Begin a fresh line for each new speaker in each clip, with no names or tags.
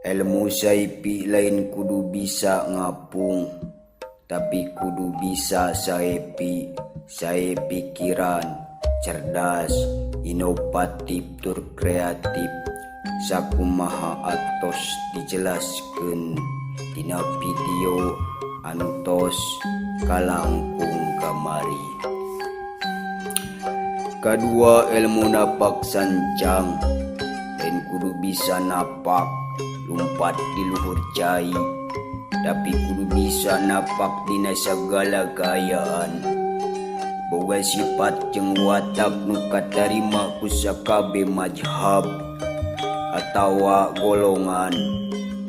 Ilmu saipi lain kudu bisa ngapung, tapi kudu bisa saepi pikiran, cerdas, inovatif, tur kreatif. Sakumaha atos dijelaskeun dina video anu tos kalangkung kamari. Kadua, ilmu napak sancang, lain kudu bisa napak lumpat di luhur cai, tapi kudu bisa napak dina sagala gayaan. Boga sifat jeung watak nu katarima ku sakabe mazhab atawa golongan,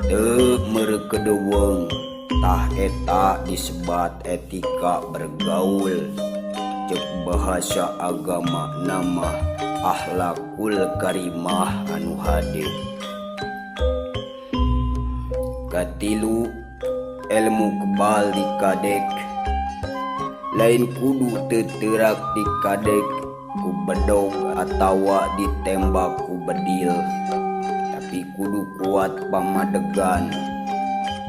teu meureukeudeung, tah eta disebat etika bergaul. Cek bahasa agama nama akhlakul karimah anu hade. Katilu, ilmu kebal dikadek, lain kudu teuterak dikadek ku bedog atawa ditembak ku bedil, tapi kudu kuat pamadegan,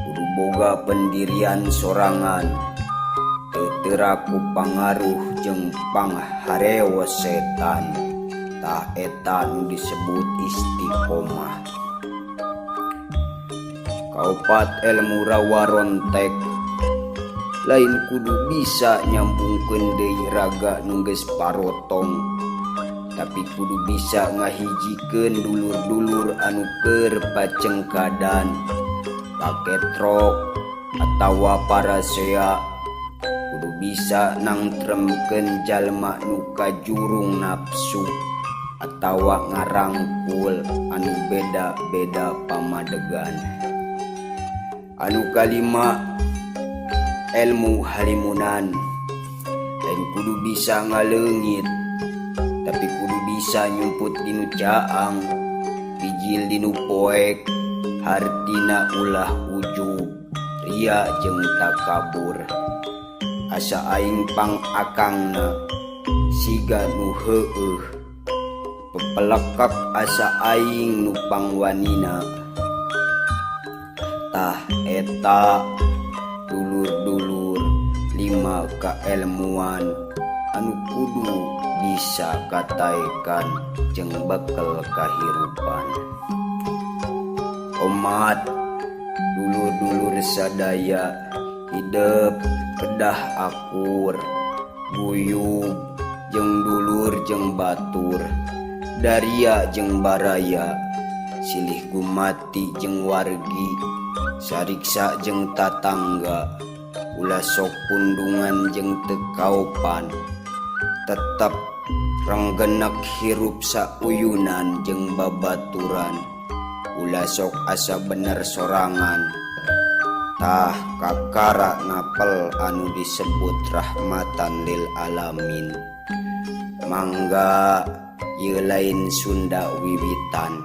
kudu boga pendirian sorangan, teuterak ku pangaruh jeung pangharewa setan, tah eta nu disebut istiqomah. Kaopat, ilmu rawa rontek, lain kudu bisa nyambungkeun deui raga nu geus parotong, tapi kudu bisa ngahijikeun dulur-dulur anu keur pacengkadan, paketrok atawa parasea. Kudu bisa nangtremkeun jalma nu kajurung nafsu atawa ngarangkul anu beda-beda pamadegan. Anu kalima, ilmu halimunan, lain kudu bisa ngaleungit, tapi kudu bisa nyumput dinu caang, bijil dinu poek, hartina ulah ujub, ria jeung takabur. Asa aing pangakangna siga nu heueuh, pepelekak asa aing nu pangwanina. Tah eta dulur-dulur lima kailmuan anu kudu bisa kataekan jeung bekel kahirupan. Umat dulur-dulur sadaya, hidup kedah akur, guyub jeung dulur jeung batur, daria jeung baraya, silih gumati jeung wargi, sariksa jeung tatangga, ulah sok pundungan jeung teu kaopan, tetep renggenek hirup sauyunan jeung babaturan, ulah sok asa bener sorangan, tah kakara napel anu disebut rahmatan lil alamin. Mangga ieu lain Sunda wiwitan,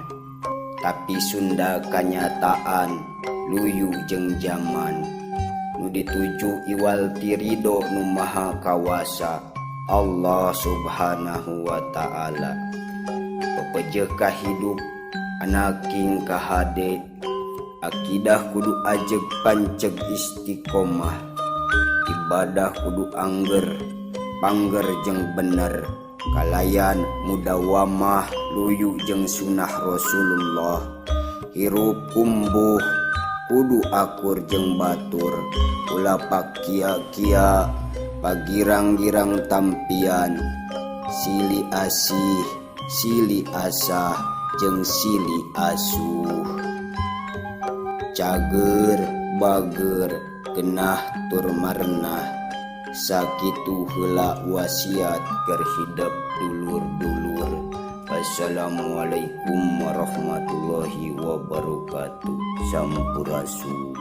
tapi Sunda kanyataan luyu jeung zaman, nu dituju iwalti ridho nu maha kawasa Allah subhanahu wa ta'ala. Pepejeuh ka hidup anaking kahade, akidah kudu ajeg panceg istiqomah, ibadah kudu angger pangger jeung bener, kalayan mudawamah luyu jeung sunah Rasulullah, hirup kumbuh kudu akur jeung batur, ulah pakia-kia pagirang-girang tampian, sili asih, sili asah jeung sili asuh. Cager bager genah tur marnah, sakitu heula wasiat keur hidep dulur-dulur. Wassalamualaikum warahmatullahi wabarakatuh. Sampurasun.